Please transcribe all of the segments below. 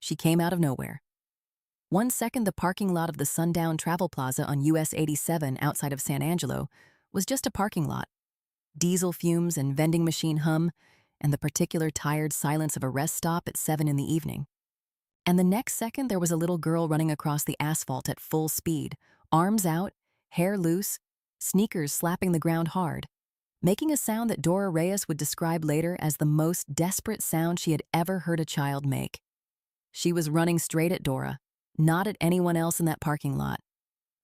She came out of nowhere. 1 second, the parking lot of the Sundown Travel Plaza on US 87 outside of San Angelo was just a parking lot. Diesel fumes and vending machine hum, and the particular tired silence of a rest stop at 7 in the evening. And the next second, there was a little girl running across the asphalt at full speed, arms out, hair loose, sneakers slapping the ground hard, making a sound that Dora Reyes would describe later as the most desperate sound she had ever heard a child make. She was running straight at Dora, not at anyone else in that parking lot.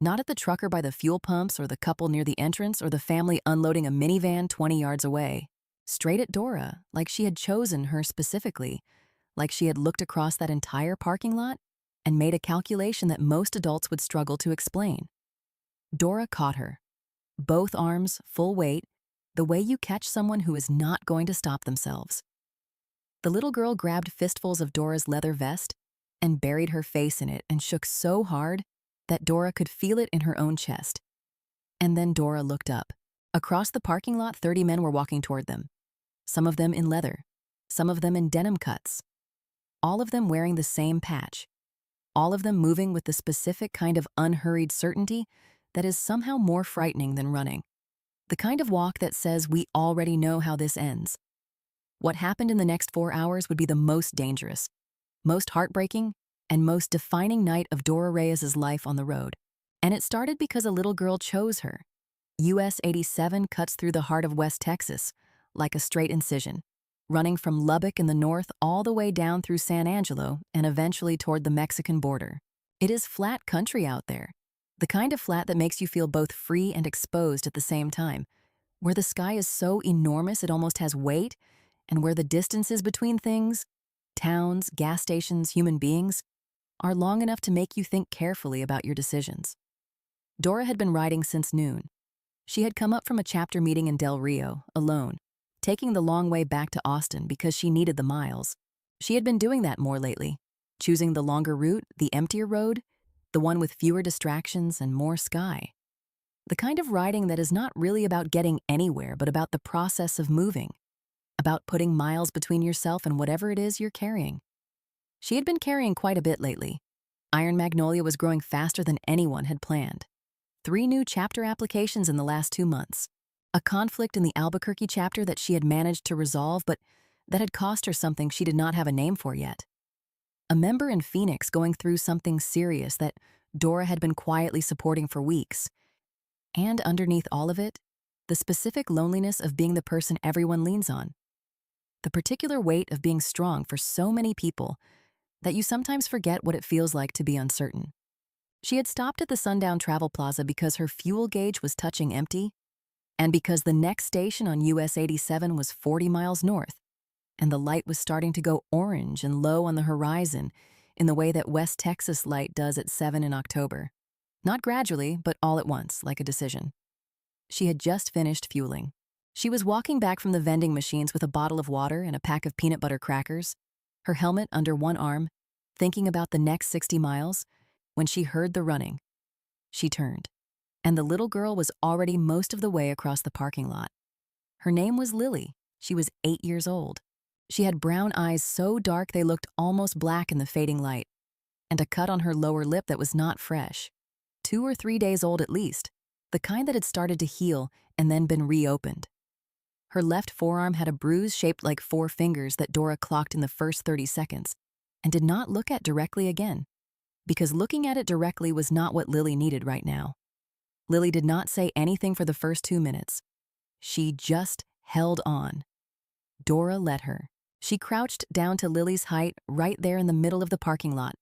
Not at the trucker by the fuel pumps or the couple near the entrance or the family unloading a minivan 20 yards away. Straight at Dora, like she had chosen her specifically, like she had looked across that entire parking lot and made a calculation that most adults would struggle to explain. Dora caught her. Both arms, full weight, the way you catch someone who is not going to stop themselves. The little girl grabbed fistfuls of Dora's leather vest and buried her face in it and shook so hard that Dora could feel it in her own chest. And then Dora looked up. Across the parking lot, 30 men were walking toward them. Some of them in leather, some of them in denim cuts. All of them wearing the same patch. All of them moving with the specific kind of unhurried certainty that is somehow more frightening than running. The kind of walk that says we already know how this ends. What happened in the next 4 hours would be the most dangerous, most heartbreaking, and most defining night of Dora Reyes's life on the road. And it started because a little girl chose her. US 87 cuts through the heart of West Texas, like a straight incision, running from Lubbock in the north all the way down through San Angelo and eventually toward the Mexican border. It is flat country out there, the kind of flat that makes you feel both free and exposed at the same time, where the sky is so enormous it almost has weight, and where the distances between things, towns, gas stations, human beings, are long enough to make you think carefully about your decisions. Dora had been riding since noon. She had come up from a chapter meeting in Del Rio, alone, taking the long way back to Austin because she needed the miles. She had been doing that more lately, choosing the longer route, the emptier road, the one with fewer distractions and more sky. The kind of riding that is not really about getting anywhere, but about the process of moving, about putting miles between yourself and whatever it is you're carrying. She had been carrying quite a bit lately. Iron Magnolia was growing faster than anyone had planned. 3 new chapter applications in the last 2 months. A conflict in the Albuquerque chapter that she had managed to resolve, but that had cost her something she did not have a name for yet. A member in Phoenix going through something serious that Dora had been quietly supporting for weeks. And underneath all of it, the specific loneliness of being the person everyone leans on. The particular weight of being strong for so many people that you sometimes forget what it feels like to be uncertain. She had stopped at the Sundown Travel Plaza because her fuel gauge was touching empty, and because the next station on US 87 was 40 miles north, and the light was starting to go orange and low on the horizon in the way that West Texas light does at 7 in October. Not gradually, but all at once, like a decision. She had just finished fueling. She was walking back from the vending machines with a bottle of water and a pack of peanut butter crackers, her helmet under one arm, thinking about the next 60 miles, when she heard the running. She turned, and the little girl was already most of the way across the parking lot. Her name was Lily. She was 8 years old. She had brown eyes so dark they looked almost black in the fading light, and a cut on her lower lip that was not fresh. 2 or 3 days old at least, the kind that had started to heal and then been reopened. Her left forearm had a bruise shaped like 4 fingers that Dora clocked in the first 30 seconds and did not look at directly again, because looking at it directly was not what Lily needed right now. Lily did not say anything for the first 2 minutes. She just held on. Dora let her. She crouched down to Lily's height right there in the middle of the parking lot,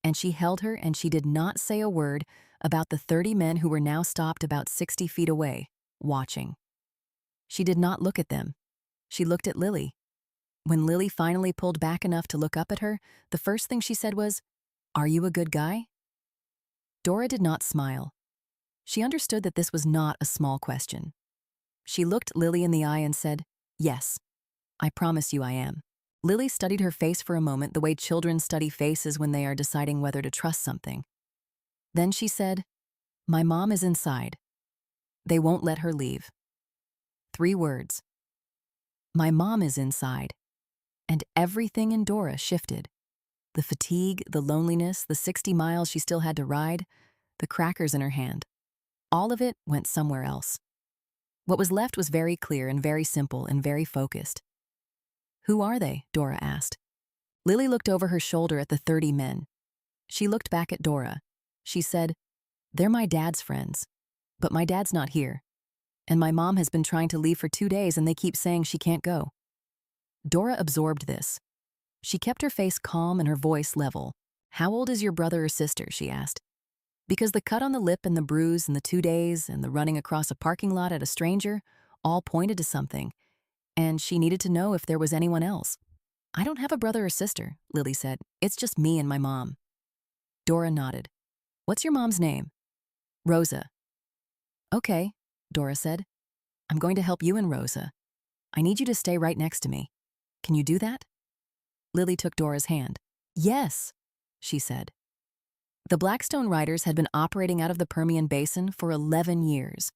and she held her, and she did not say a word about the 30 men who were now stopped about 60 feet away, watching. She did not look at them. She looked at Lily. When Lily finally pulled back enough to look up at her, the first thing she said was, "Are you a good guy?" Dora did not smile. She understood that this was not a small question. She looked Lily in the eye and said, "Yes, I promise you I am." Lily studied her face for a moment the way children study faces when they are deciding whether to trust something. Then she said, "My mom is inside. They won't let her leave." 3 words. My mom is inside. And everything in Dora shifted. The fatigue, the loneliness, the 60 miles she still had to ride, the crackers in her hand. All of it went somewhere else. What was left was very clear and very simple and very focused. "Who are they?" Dora asked. Lily looked over her shoulder at the 30 men. She looked back at Dora. She said, "They're my dad's friends. But my dad's not here. And my mom has been trying to leave for 2 days and they keep saying she can't go." Dora absorbed this. She kept her face calm and her voice level. "How old is your brother or sister?" she asked. Because the cut on the lip and the bruise and the 2 days and the running across a parking lot at a stranger all pointed to something, and she needed to know if there was anyone else. "I don't have a brother or sister," Lily said. "It's just me and my mom." Dora nodded. "What's your mom's name?" "Rosa." "Okay," Dora said. "I'm going to help you and Rosa. I need you to stay right next to me. Can you do that?" Lily took Dora's hand. "Yes," she said. The Blackstone Riders had been operating out of the Permian Basin for 11 years.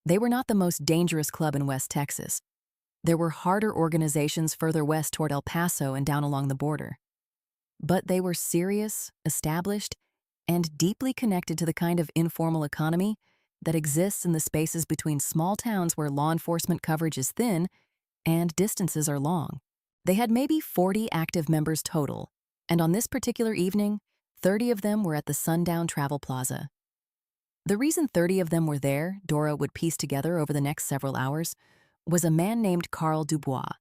They were not the most dangerous club in West Texas. There were harder organizations further west toward El Paso and down along the border. But they were serious, established, and deeply connected to the kind of informal economy that exists in the spaces between small towns where law enforcement coverage is thin and distances are long. They had maybe 40 active members total, and on this particular evening, 30 of them were at the Sundown Travel Plaza. The reason 30 of them were there, Dora would piece together over the next several hours, was a man named Carl Dubois.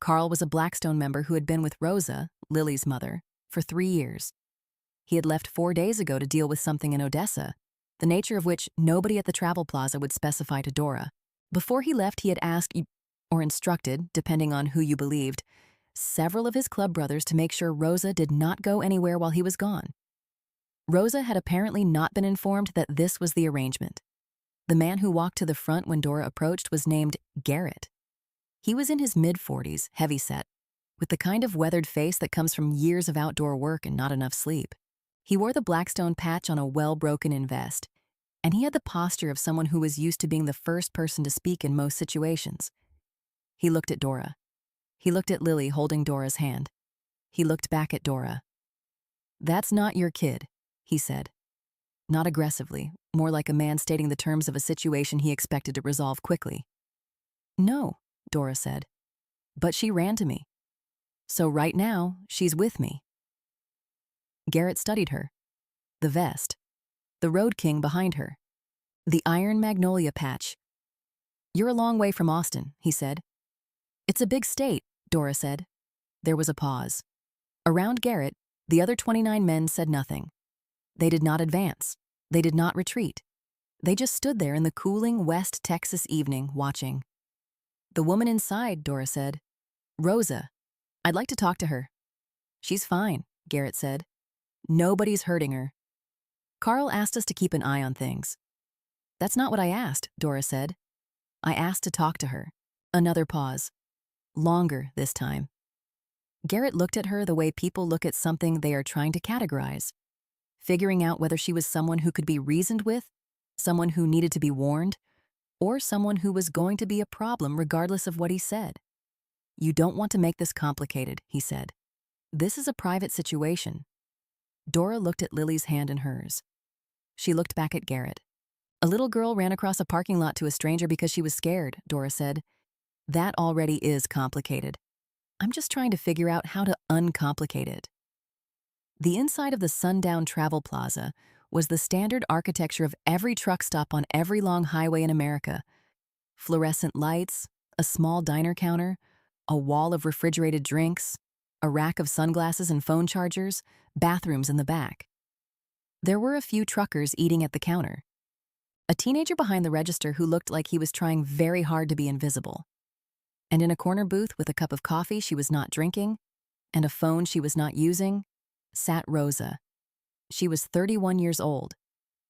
Carl was a Blackstone member who had been with Rosa, Lily's mother, for 3 years. He had left 4 days ago to deal with something in Odessa, the nature of which nobody at the Travel Plaza would specify to Dora. Before he left, he had asked, or instructed, depending on who you believed, several of his club brothers to make sure Rosa did not go anywhere while he was gone. Rosa had apparently not been informed that this was the arrangement. The man who walked to the front when Dora approached was named Garrett. He was in his mid-40s, heavy-set, with the kind of weathered face that comes from years of outdoor work and not enough sleep. He wore the Blackstone patch on a well-broken-in vest, and he had the posture of someone who was used to being the first person to speak in most situations. He looked at Dora. He looked at Lily holding Dora's hand. He looked back at Dora. "That's not your kid," he said. Not aggressively, more like a man stating the terms of a situation he expected to resolve quickly. "No," Dora said. "But she ran to me. So right now, she's with me." Garrett studied her. The vest. The Road King behind her. The iron magnolia patch. "You're a long way from Austin," he said. "It's a big state," Dora said. There was a pause. Around Garrett, the other 29 men said nothing. They did not advance. They did not retreat. They just stood there in the cooling West Texas evening, watching. "The woman inside," Dora said. "Rosa. I'd like to talk to her." "She's fine," Garrett said. "Nobody's hurting her. Carl asked us to keep an eye on things." "That's not what I asked," Dora said. "I asked to talk to her." Another pause. Longer this time. Garrett looked at her the way people look at something they are trying to categorize, figuring out whether she was someone who could be reasoned with, someone who needed to be warned, or someone who was going to be a problem regardless of what he said. "You don't want to make this complicated," he said. "This is a private situation." Dora looked at Lily's hand in hers. She looked back at Garrett. "A little girl ran across a parking lot to a stranger because she was scared," Dora said. "That already is complicated. I'm just trying to figure out how to uncomplicate it." The inside of the Sundown Travel Plaza was the standard architecture of every truck stop on every long highway in America. Fluorescent lights, a small diner counter, a wall of refrigerated drinks, a rack of sunglasses and phone chargers, bathrooms in the back. There were a few truckers eating at the counter. A teenager behind the register who looked like he was trying very hard to be invisible. And in a corner booth with a cup of coffee she was not drinking and a phone she was not using, sat Rosa. She was 31 years old.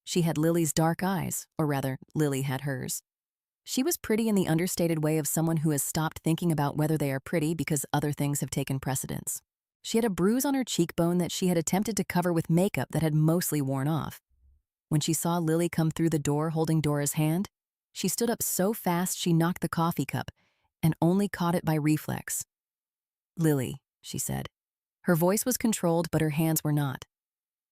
She had Lily's dark eyes, or rather, Lily had hers. She was pretty in the understated way of someone who has stopped thinking about whether they are pretty because other things have taken precedence. She had a bruise on her cheekbone that she had attempted to cover with makeup that had mostly worn off. When she saw Lily come through the door holding Dora's hand, she stood up so fast she knocked the coffee cup and only caught it by reflex. "Lily," she said. Her voice was controlled, but her hands were not.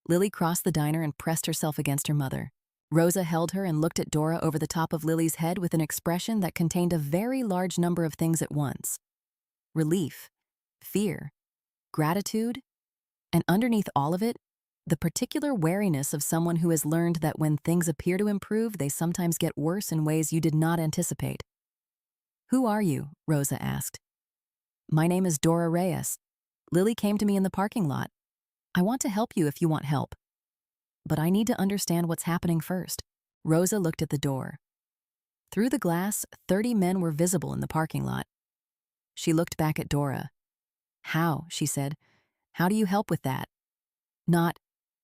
Lily crossed the diner and pressed herself against her mother. Rosa held her and looked at Dora over the top of Lily's head with an expression that contained a very large number of things at once. Relief, fear, gratitude, and underneath all of it, the particular wariness of someone who has learned that when things appear to improve, they sometimes get worse in ways you did not anticipate. "Who are you?" Rosa asked. "My name is Dora Reyes. Lily came to me in the parking lot. I want to help you if you want help. But I need to understand what's happening first." Rosa looked at the door. Through the glass, 30 men were visible in the parking lot. She looked back at Dora. "How?" she said. "How do you help with that?" Not,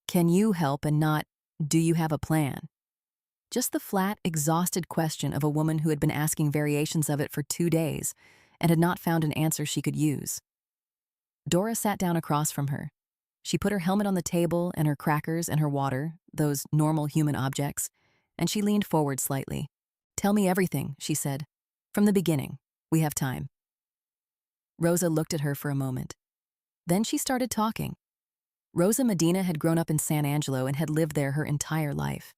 "Can you help?" and not, "Do you have a plan?" Just the flat, exhausted question of a woman who had been asking variations of it for 2 days and had not found an answer she could use. Dora sat down across from her. She put her helmet on the table and her crackers and her water, those normal human objects, and she leaned forward slightly. "Tell me everything," she said. "From the beginning. We have time." Rosa looked at her for a moment. Then she started talking. Rosa Medina had grown up in San Angelo and had lived there her entire life.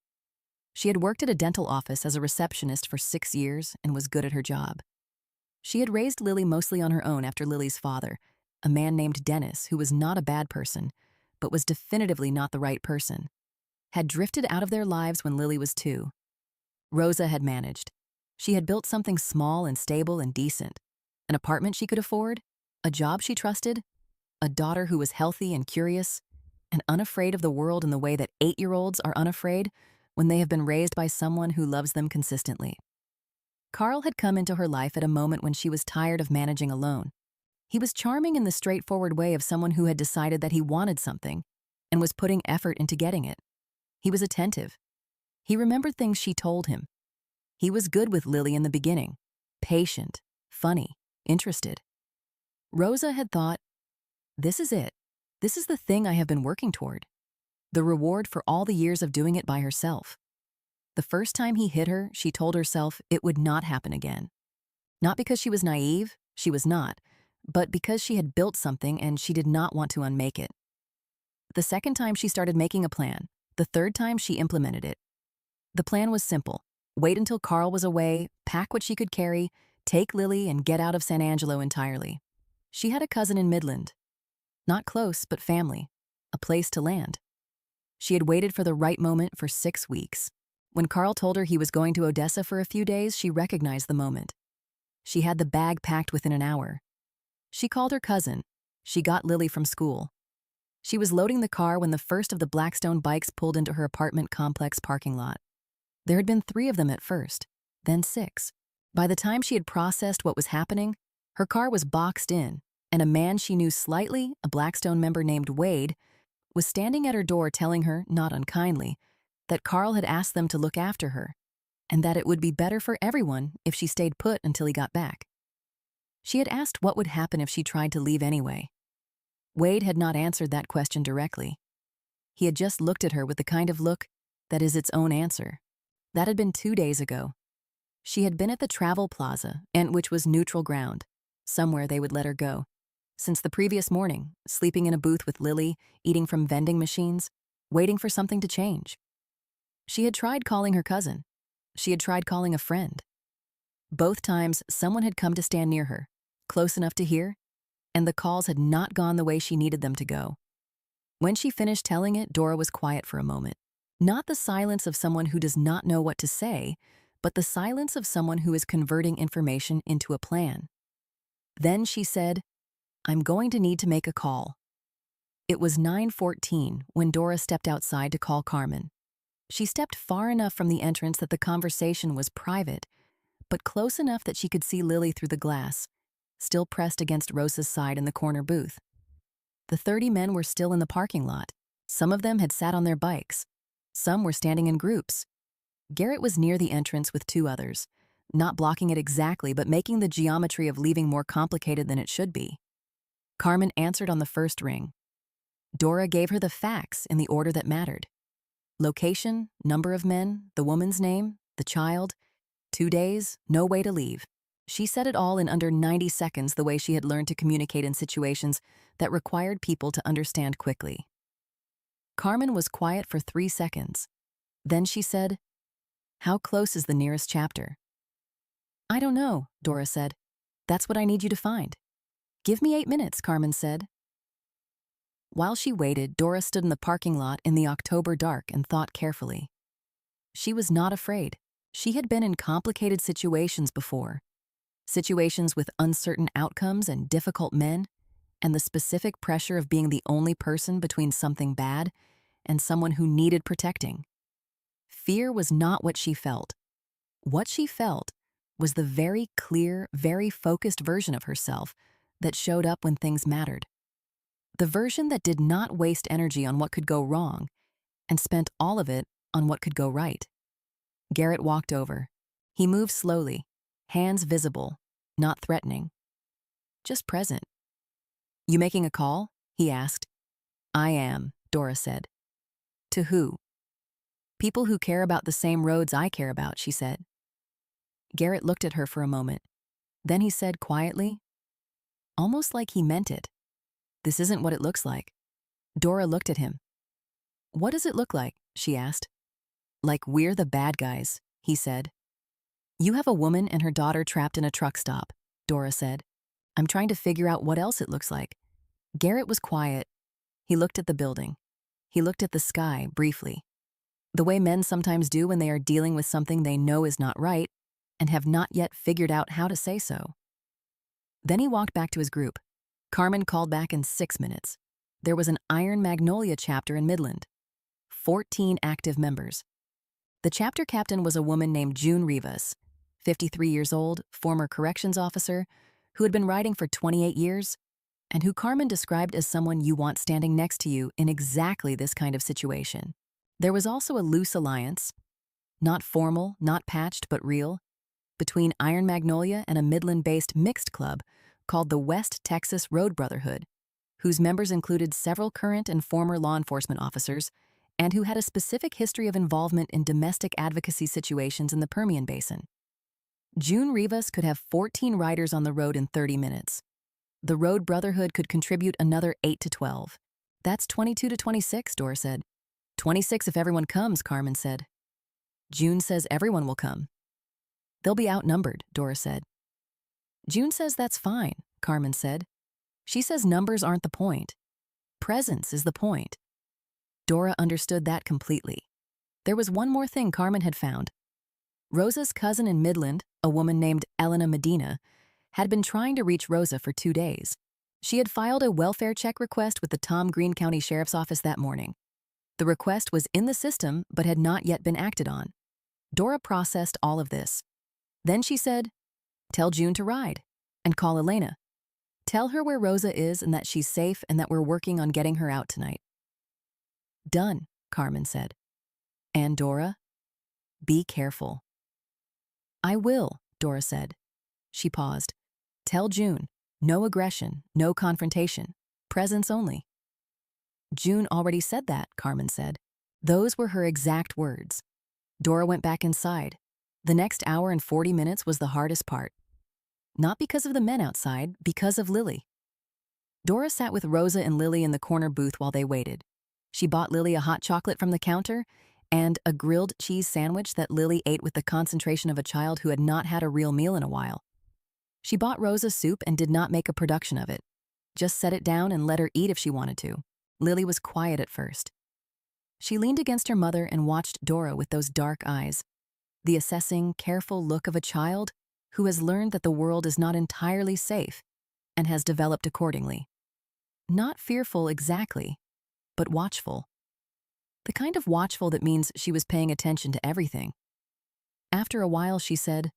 She had worked at a dental office as a receptionist for 6 years and was good at her job. She had raised Lily mostly on her own after Lily's father, a man named Dennis, who was not a bad person, but was definitively not the right person, had drifted out of their lives when Lily was 2. Rosa had managed. She had built something small and stable and decent. An apartment she could afford, a job she trusted, a daughter who was healthy and curious, and unafraid of the world in the way that 8-year-olds are unafraid when they have been raised by someone who loves them consistently. Carl had come into her life at a moment when she was tired of managing alone. He was charming in the straightforward way of someone who had decided that he wanted something and was putting effort into getting it. He was attentive. He remembered things she told him. He was good with Lily in the beginning, patient, funny, interested. Rosa had thought, "This is it. This is the thing I have been working toward." The reward for all the years of doing it by herself. The first time he hit her, she told herself it would not happen again. Not because she was naive, she was not, but because she had built something and she did not want to unmake it. The second time she started making a plan, the third time she implemented it. The plan was simple. Wait until Carl was away, pack what she could carry, take Lily, and get out of San Angelo entirely. She had a cousin in Midland. Not close, but family. A place to land. She had waited for the right moment for 6 weeks. When Carl told her he was going to Odessa for a few days, she recognized the moment. She had the bag packed within an hour. She called her cousin. She got Lily from school. She was loading the car when the first of the Blackstone bikes pulled into her apartment complex parking lot. There had been 3 of them at first, then 6. By the time she had processed what was happening, her car was boxed in, and a man she knew slightly, a Blackstone member named Wade, was standing at her door telling her, not unkindly, that Carl had asked them to look after her, and that it would be better for everyone if she stayed put until he got back. She had asked what would happen if she tried to leave anyway. Wade had not answered that question directly. He had just looked at her with the kind of look that is its own answer. That had been 2 days ago. She had been at the Travel Plaza, and which was neutral ground. Somewhere they would let her go. Since the previous morning, sleeping in a booth with Lily, eating from vending machines, waiting for something to change. She had tried calling her cousin. She had tried calling a friend. Both times, someone had come to stand near her, close enough to hear, and the calls had not gone the way she needed them to go. When she finished telling it, Dora was quiet for a moment. Not the silence of someone who does not know what to say, but the silence of someone who is converting information into a plan. Then she said, "I'm going to need to make a call." It was 9:14 when Dora stepped outside to call Carmen. She stepped far enough from the entrance that the conversation was private, but close enough that she could see Lily through the glass, still pressed against Rosa's side in the corner booth. The 30 men were still in the parking lot. Some of them had sat on their bikes. Some were standing in groups. Garrett was near the entrance with 2 others, not blocking it exactly, but making the geometry of leaving more complicated than it should be. Carmen answered on the first ring. Dora gave her the facts in the order that mattered. Location, number of men, the woman's name, the child, 2 days, no way to leave. She said it all in under 90 seconds, the way she had learned to communicate in situations that required people to understand quickly. Carmen was quiet for 3 seconds. Then she said, "How close is the nearest chapter?" "I don't know," Dora said. "That's what I need you to find." "Give me 8 minutes," Carmen said. While she waited, Dora stood in the parking lot in the October dark and thought carefully. She was not afraid. She had been in complicated situations before. Situations with uncertain outcomes and difficult men, and the specific pressure of being the only person between something bad and someone who needed protecting. Fear was not what she felt. What she felt was the very clear, very focused version of herself that showed up when things mattered. The version that did not waste energy on what could go wrong and spent all of it on what could go right. Garrett walked over. He moved slowly, hands visible, not threatening, just present. "You making a call?" he asked. "I am," Dora said. "To who?" "People who care about the same roads I care about," she said. Garrett looked at her for a moment. Then he said quietly, almost like he meant it, "This isn't what it looks like." Dora looked at him. "What does it look like?" she asked. "Like we're the bad guys," he said. "You have a woman and her daughter trapped in a truck stop," Dora said. "I'm trying to figure out what else it looks like." Garrett was quiet. He looked at the building. He looked at the sky briefly, the way men sometimes do when they are dealing with something they know is not right and have not yet figured out how to say so. Then he walked back to his group. Carmen called back in 6 minutes. There was an Iron Magnolia chapter in Midland. 14 active members. The chapter captain was a woman named June Rivas, 53 years old, former corrections officer, who had been riding for 28 years, and who Carmen described as someone you want standing next to you in exactly this kind of situation. There was also a loose alliance, not formal, not patched, but real, between Iron Magnolia and a Midland-based mixed club called the West Texas Road Brotherhood, whose members included several current and former law enforcement officers, and who had a specific history of involvement in domestic advocacy situations in the Permian Basin. June Rivas could have 14 riders on the road in 30 minutes. The Road Brotherhood could contribute another 8 to 12. "That's 22 to 26, Dora said. 26 if everyone comes, Carmen said. "June says everyone will come." "They'll be outnumbered," Dora said. "June says that's fine," Carmen said. "She says numbers aren't the point. Presence is the point." Dora understood that completely. There was one more thing Carmen had found. Rosa's cousin in Midland, a woman named Elena Medina, had been trying to reach Rosa for 2 days. She had filed a welfare check request with the Tom Green County Sheriff's Office that morning. The request was in the system but had not yet been acted on. Dora processed all of this. Then she said, "Tell June to ride, and call Elena. Tell her where Rosa is and that she's safe and that we're working on getting her out tonight." "Done," Carmen said. "And Dora, be careful." "I will," Dora said. She paused. "Tell June, no aggression, no confrontation, presence only." "June already said that," Carmen said. Those were her exact words. Dora went back inside. The next hour and 40 minutes was the hardest part. Not because of the men outside, because of Lily. Dora sat with Rosa and Lily in the corner booth while they waited. She bought Lily a hot chocolate from the counter and a grilled cheese sandwich that Lily ate with the concentration of a child who had not had a real meal in a while. She bought Rosa soup and did not make a production of it. Just set it down and let her eat if she wanted to. Lily was quiet at first. She leaned against her mother and watched Dora with those dark eyes, the assessing, careful look of a child who has learned that the world is not entirely safe and has developed accordingly. Not fearful exactly, but watchful. The kind of watchful that means she was paying attention to everything. After a while, she said,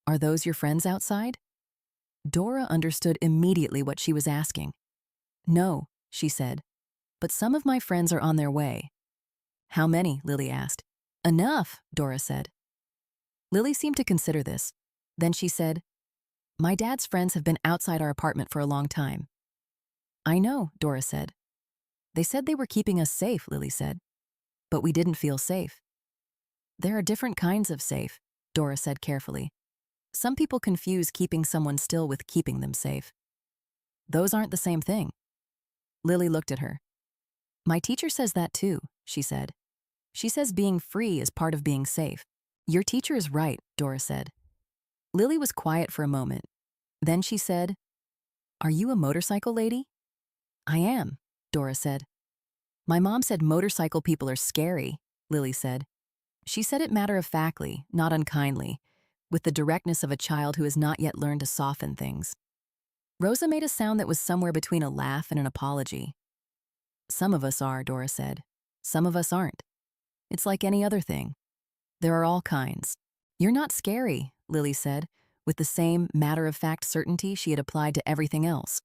"Are those your friends outside?" Dora understood immediately what she was asking. "No," she said, "but some of my friends are on their way." "How many?" Lily asked. "Enough," Dora said. Lily seemed to consider this. Then she said, "My dad's friends have been outside our apartment for a long time." "I know," Dora said. "They said they were keeping us safe," Lily said. "But we didn't feel safe." "There are different kinds of safe," Dora said carefully. Some people confuse keeping someone still with keeping them safe. Those aren't the same thing. Lily looked at her. My teacher says that too, she said. She says being free is part of being safe. Your teacher is right, Dora said. Lily was quiet for a moment. Then she said, Are you a motorcycle lady? I am, Dora said. My mom said motorcycle people are scary, Lily said. She said it matter-of-factly, not unkindly, with the directness of a child who has not yet learned to soften things. Rosa made a sound that was somewhere between a laugh and an apology. Some of us are, Dora said. Some of us aren't. It's like any other thing. There are all kinds. You're not scary, Lily said, with the same matter-of-fact certainty she had applied to everything else.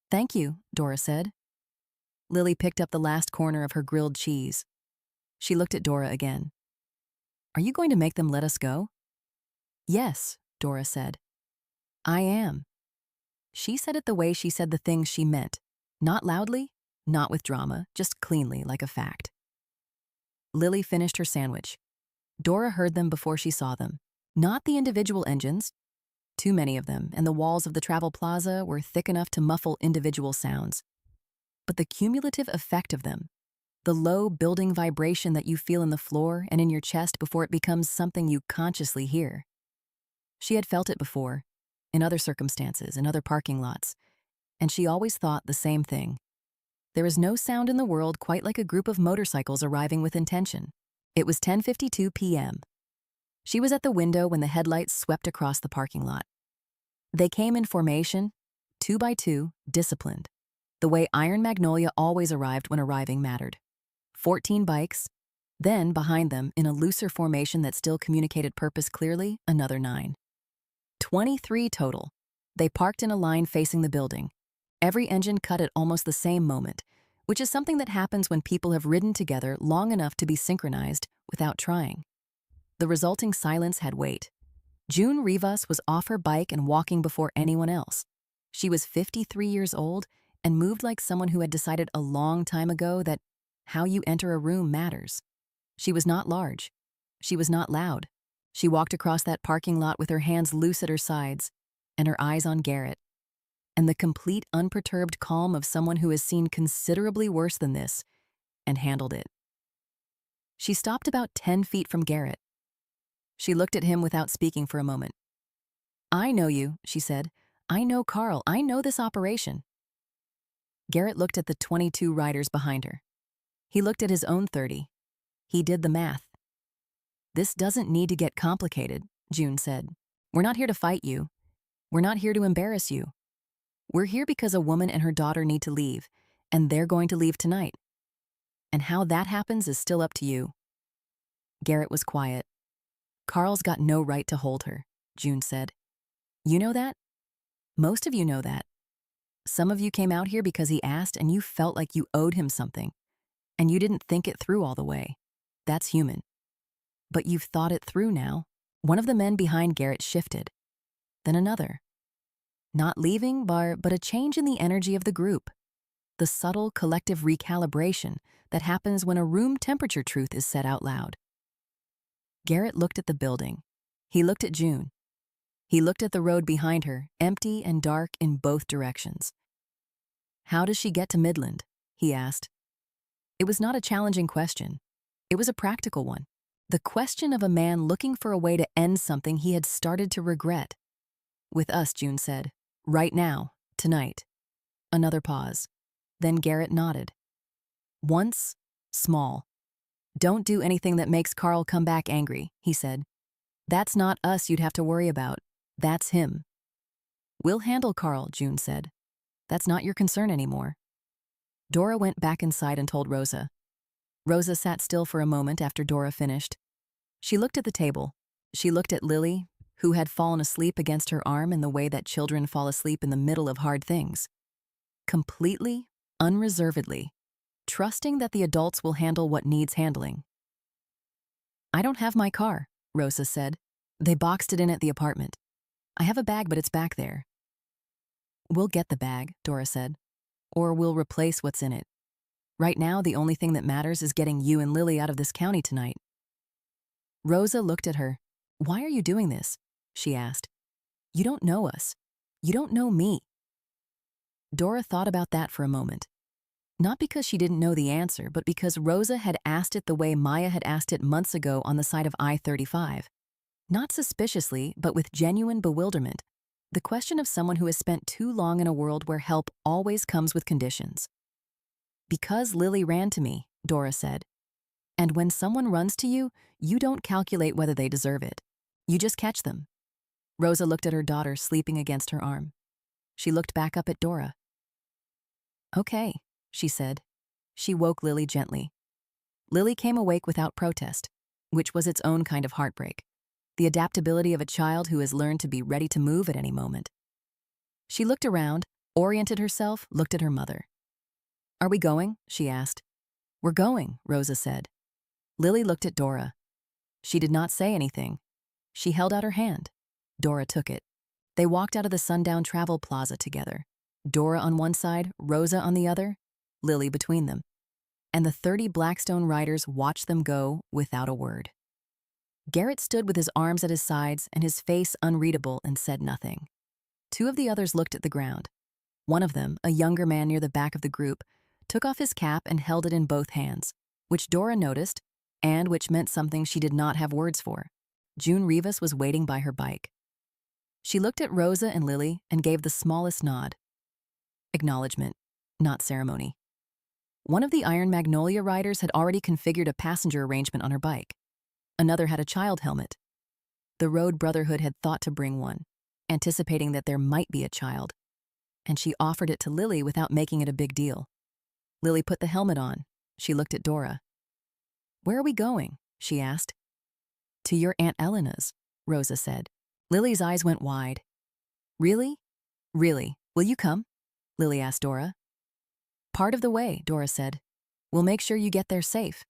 Thank you, Dora said. Lily picked up the last corner of her grilled cheese. She looked at Dora again. Are you going to make them let us go? Yes, Dora said. I am. She said it the way she said the things she meant. Not loudly, not with drama, just cleanly, like a fact. Lily finished her sandwich. Dora heard them before she saw them. Not the individual engines. Too many of them, and the walls of the travel plaza were thick enough to muffle individual sounds. But the cumulative effect of them, the low building vibration that you feel in the floor and in your chest before it becomes something you consciously hear. She had felt it before, in other circumstances, in other parking lots, and she always thought the same thing. There is no sound in the world quite like a group of motorcycles arriving with intention. It was 10:52 p.m. She was at the window when the headlights swept across the parking lot. They came in formation, 2 by 2, disciplined, the way Iron Magnolia always arrived when arriving mattered. 14 bikes, then behind them, in a looser formation that still communicated purpose clearly, another 9. 23 total. They parked in a line facing the building. Every engine cut at almost the same moment, which is something that happens when people have ridden together long enough to be synchronized without trying. The resulting silence had weight. June Rivas was off her bike and walking before anyone else. She was 53 years old and moved like someone who had decided a long time ago that how you enter a room matters. She was not large. She was not loud. She walked across that parking lot with her hands loose at her sides and her eyes on Garrett, and the complete unperturbed calm of someone who has seen considerably worse than this and handled it. She stopped about 10 feet from Garrett. She looked at him without speaking for a moment. I know you, she said. I know Carl. I know this operation. Garrett looked at the 22 riders behind her. He looked at his own 30. He did the math. This doesn't need to get complicated, June said. We're not here to fight you. We're not here to embarrass you. We're here because a woman and her daughter need to leave, and they're going to leave tonight. And how that happens is still up to you. Garrett was quiet. Carl's got no right to hold her, June said. You know that? Most of you know that. Some of you came out here because he asked and you felt like you owed him something, and you didn't think it through all the way. That's human. But you've thought it through now. One of the men behind Garrett shifted. Then another. Not leaving, but a change in the energy of the group. The subtle collective recalibration that happens when a room temperature truth is said out loud. Garrett looked at the building. He looked at June. He looked at the road behind her, empty and dark in both directions. How does she get to Midland? He asked. It was not a challenging question. It was a practical one. The question of a man looking for a way to end something he had started to regret. With us, June said. Right now, tonight. Another pause. Then Garrett nodded. Once, small. Don't do anything that makes Carl come back angry, he said. That's not us you'd have to worry about. That's him. We'll handle Carl, June said. That's not your concern anymore. Dora went back inside and told Rosa. Rosa sat still for a moment after Dora finished. She looked at the table. She looked at Lily, who had fallen asleep against her arm in the way that children fall asleep in the middle of hard things. Completely, unreservedly, trusting that the adults will handle what needs handling. I don't have my car, Rosa said. They boxed it in at the apartment. I have a bag, but it's back there. We'll get the bag, Dora said. Or we'll replace what's in it. Right now, the only thing that matters is getting you and Lily out of this county tonight. Rosa looked at her. Why are you doing this? she asked. You don't know us. You don't know me. Dora thought about that for a moment. Not because she didn't know the answer, but because Rosa had asked it the way Maya had asked it months ago on the side of I-35. Not suspiciously, but with genuine bewilderment. The question of someone who has spent too long in a world where help always comes with conditions. Because Lily ran to me, Dora said. And when someone runs to you, you don't calculate whether they deserve it. You just catch them. Rosa looked at her daughter sleeping against her arm. She looked back up at Dora. Okay, she said. She woke Lily gently. Lily came awake without protest, which was its own kind of heartbreak. The adaptability of a child who has learned to be ready to move at any moment. She looked around, oriented herself, looked at her mother. Are we going? She asked. We're going, Rosa said. Lily looked at Dora. She did not say anything. She held out her hand. Dora took it. They walked out of the sundown travel plaza together. Dora on one side, Rosa on the other, Lily between them. And the 30 Blackstone riders watched them go without a word. Garrett stood with his arms at his sides and his face unreadable and said nothing. Two of the others looked at the ground. One of them, a younger man near the back of the group, took off his cap and held it in both hands, which Dora noticed, and which meant something she did not have words for. June Rivas was waiting by her bike. She looked at Rosa and Lily and gave the smallest nod. Acknowledgement, not ceremony. One of the Iron Magnolia riders had already configured a passenger arrangement on her bike. Another had a child helmet. The Road Brotherhood had thought to bring one, anticipating that there might be a child, and she offered it to Lily without making it a big deal. Lily put the helmet on. She looked at Dora. Where are we going? She asked. To your Aunt Elena's, Rosa said. Lily's eyes went wide. Really? Really? Will you come? Lily asked Dora. Part of the way, Dora said. We'll make sure you get there safe.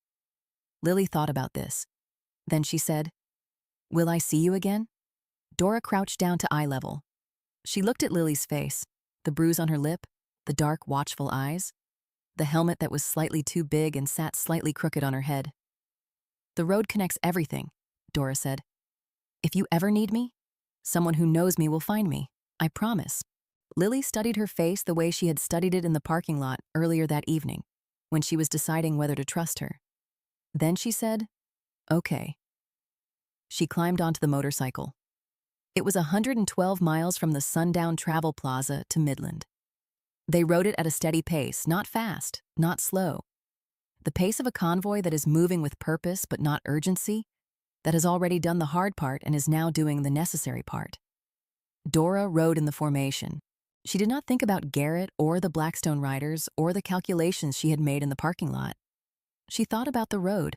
Lily thought about this. Then she said, Will I see you again? Dora crouched down to eye level. She looked at Lily's face, the bruise on her lip, the dark, watchful eyes, the helmet that was slightly too big and sat slightly crooked on her head. The road connects everything, Dora said. If you ever need me, someone who knows me will find me, I promise. Lily studied her face the way she had studied it in the parking lot earlier that evening, when she was deciding whether to trust her. Then she said, Okay. She climbed onto the motorcycle. It was 112 miles from the sundown travel plaza to Midland. They rode it at a steady pace, not fast, not slow. The pace of a convoy that is moving with purpose but not urgency, that has already done the hard part and is now doing the necessary part. Dora rode in the formation. She did not think about Garrett or the Blackstone riders or the calculations she had made in the parking lot. She thought about the road,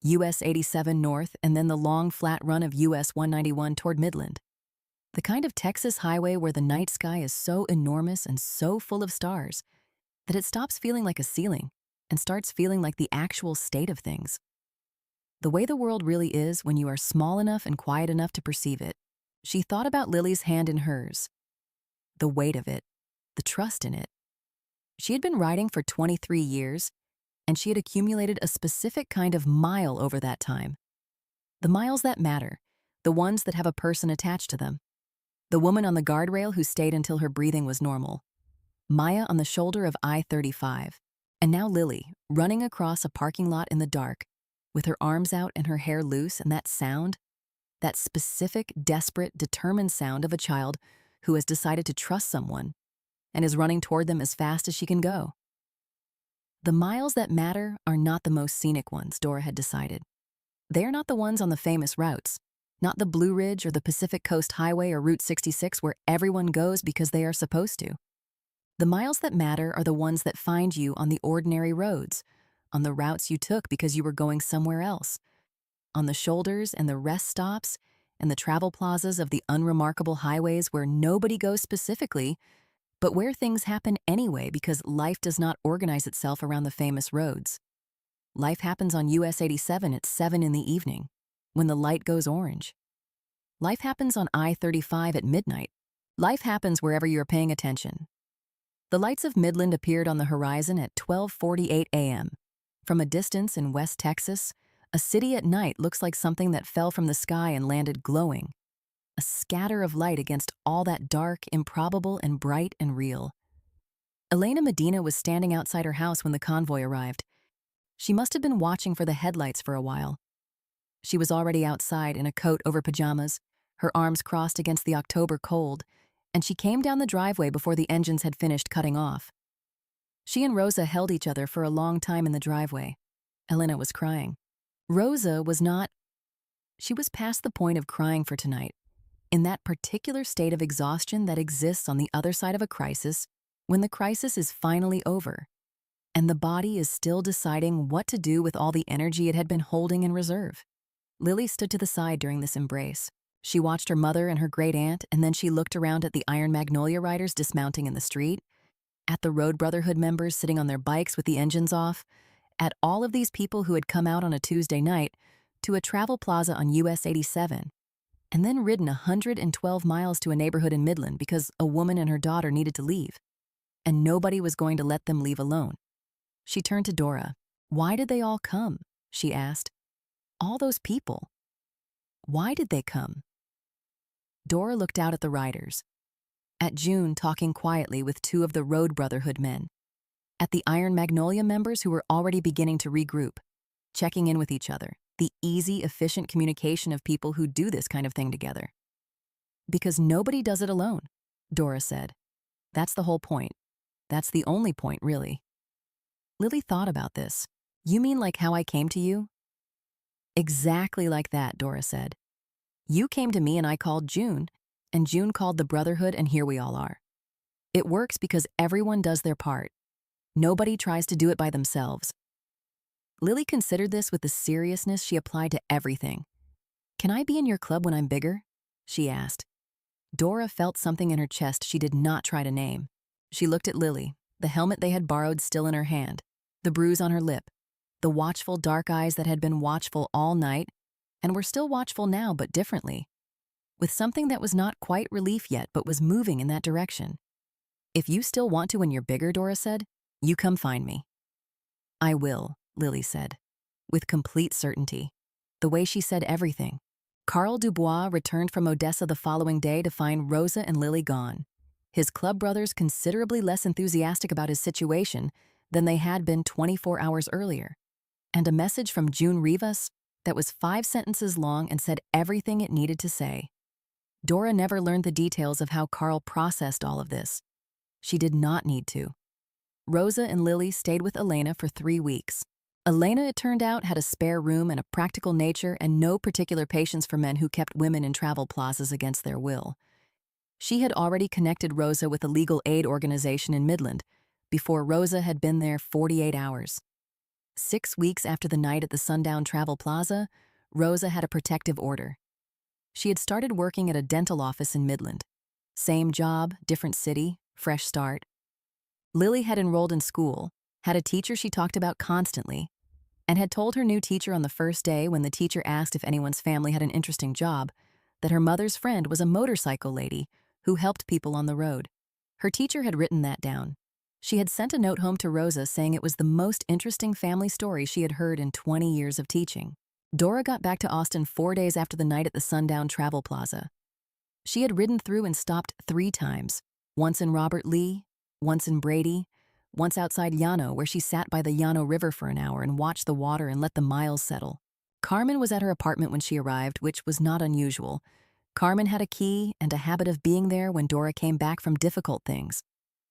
US 87 north and then the long flat run of US 191 toward Midland. The kind of Texas highway where the night sky is so enormous and so full of stars that it stops feeling like a ceiling and starts feeling like the actual state of things. The way the world really is when you are small enough and quiet enough to perceive it. She thought about Lily's hand in hers. The weight of it, the trust in it. She had been riding for 23 years, and she had accumulated a specific kind of mile over that time. The miles that matter, the ones that have a person attached to them. The woman on the guardrail who stayed until her breathing was normal. Maya on the shoulder of I-35. And now Lily, running across a parking lot in the dark, with her arms out and her hair loose, and that sound, that specific, desperate, determined sound of a child who has decided to trust someone and is running toward them as fast as she can go. The miles that matter are not the most scenic ones, Dora had decided. They are not the ones on the famous routes, not the Blue Ridge or the Pacific Coast Highway or Route 66 where everyone goes because they are supposed to. The miles that matter are the ones that find you on the ordinary roads, on the routes you took because you were going somewhere else, on the shoulders and the rest stops and the travel plazas of the unremarkable highways where nobody goes specifically, but where things happen anyway because life does not organize itself around the famous roads. Life happens on US 87 at 7 in the evening, when the light goes orange. Life happens on I-35 at midnight. Life happens wherever you're paying attention. The lights of Midland appeared on the horizon at 12:48 a.m. From a distance in West Texas, a city at night looks like something that fell from the sky and landed glowing. a scatter of light against all that dark, improbable, and bright and real. Elena Medina was standing outside her house when the convoy arrived. She must have been watching for the headlights for a while. She was already outside in a coat over pajamas, her arms crossed against the October cold, and she came down the driveway before the engines had finished cutting off. She and Rosa held each other for a long time in the driveway. Elena was crying. Rosa was not. She was past the point of crying for tonight. In that particular state of exhaustion that exists on the other side of a crisis, when the crisis is finally over, and the body is still deciding what to do with all the energy it had been holding in reserve. Lily stood to the side during this embrace. She watched her mother and her great-aunt, and then she looked around at the Iron Magnolia riders dismounting in the street, at the Road Brotherhood members sitting on their bikes with the engines off, at all of these people who had come out on a Tuesday night to a travel plaza on US 87, and then ridden 112 miles to a neighborhood in Midland because a woman and her daughter needed to leave, and nobody was going to let them leave alone. She turned to Dora. "Why did they all come?" she asked. "All those people. Why did they come?" Dora looked out at the riders, at June talking quietly with two of the Road Brotherhood men, at the Iron Magnolia members who were already beginning to regroup, checking in with each other, the easy, efficient communication of people who do this kind of thing together. "Because nobody does it alone," Dora said. "That's the whole point. That's the only point, really." Lily thought about this. "You mean like how I came to you?" "Exactly like that," Dora said. "You came to me and I called June, and June called the Brotherhood, and here we all are. It works because everyone does their part. Nobody tries to do it by themselves." Lily considered this with the seriousness she applied to everything. "Can I be in your club when I'm bigger?" she asked. Dora felt something in her chest she did not try to name. She looked at Lily, the helmet they had borrowed still in her hand, the bruise on her lip, the watchful dark eyes that had been watchful all night and were still watchful now, but differently, with something that was not quite relief yet but was moving in that direction. "If you still want to when you're bigger," Dora said, "you come find me." "I will," Lily said, with complete certainty, the way she said everything. Carl Dubois returned from Odessa the following day to find Rosa and Lily gone, his club brothers considerably less enthusiastic about his situation than they had been 24 hours earlier, and a message from June Rivas that was 5 sentences long and said everything it needed to say. Dora never learned the details of how Carl processed all of this. She did not need to. Rosa and Lily stayed with Elena for 3 weeks. Elena, it turned out, had a spare room and a practical nature and no particular patience for men who kept women in travel plazas against their will. She had already connected Rosa with a legal aid organization in Midland before Rosa had been there 48 hours. 6 weeks after the night at the Sundown Travel Plaza, Rosa had a protective order. She had started working at a dental office in Midland. Same job, different city, fresh start. Lily had enrolled in school, had a teacher she talked about constantly, and had told her new teacher on the first day when the teacher asked if anyone's family had an interesting job, that her mother's friend was a motorcycle lady who helped people on the road. Her teacher had written that down. She had sent a note home to Rosa saying it was the most interesting family story she had heard in 20 years of teaching. Dora got back to Austin 4 days after the night at the Sundown Travel Plaza. She had ridden through and stopped 3 times, once in Robert Lee, once in Brady, once outside Llano, where she sat by the Llano River for an hour and watched the water and let the miles settle. Carmen was at her apartment when she arrived, which was not unusual. Carmen had a key and a habit of being there when Dora came back from difficult things.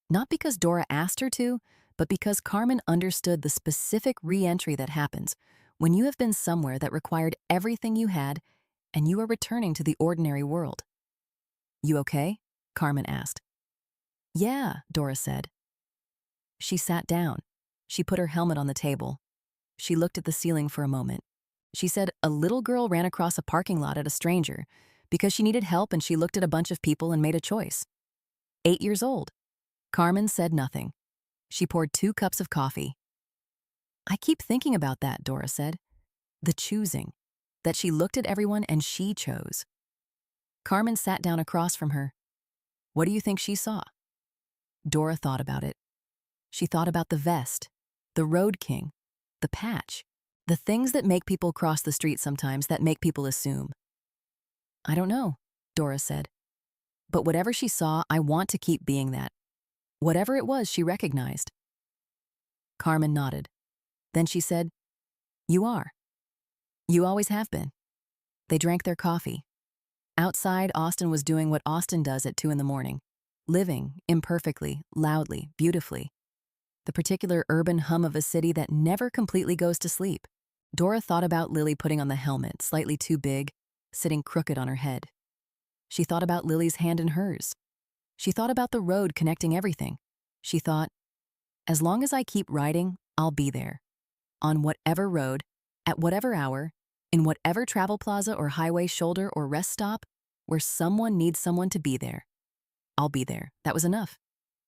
Not because Dora asked her to, but because Carmen understood the specific re-entry that happens when you have been somewhere that required everything you had and you are returning to the ordinary world. "You okay?" Carmen asked. "Yeah," Dora said. She sat down. She put her helmet on the table. She looked at the ceiling for a moment. She said a little girl ran across a parking lot at a stranger because she needed help, and she looked at a bunch of people and made a choice. 8 years old. Carmen said nothing. She poured 2 cups of coffee. "I keep thinking about that," Dora said. The choosing. That she looked at everyone and she chose. Carmen sat down across from her. "What do you think she saw?" Dora thought about it. She thought about the vest, the Road King, the patch, the things that make people cross the street sometimes, that make people assume. "I don't know," Dora said. But whatever she saw, I want to keep being that. Whatever it was she recognized. Carmen nodded. Then she said, You are. You always have been. They drank their coffee. Outside, Austin was doing what Austin does at 2 in the morning. Living, imperfectly, loudly, beautifully. The particular urban hum of a city that never completely goes to sleep. Dora thought about Lily putting on the helmet, slightly too big, sitting crooked on her head. She thought about Lily's hand in hers. She thought about the road connecting everything. She thought, as long as I keep riding, I'll be there. On whatever road, at whatever hour, in whatever travel plaza or highway shoulder or rest stop, where someone needs someone to be there. I'll be there. That was enough.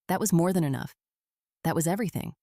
That was more than enough. That was everything.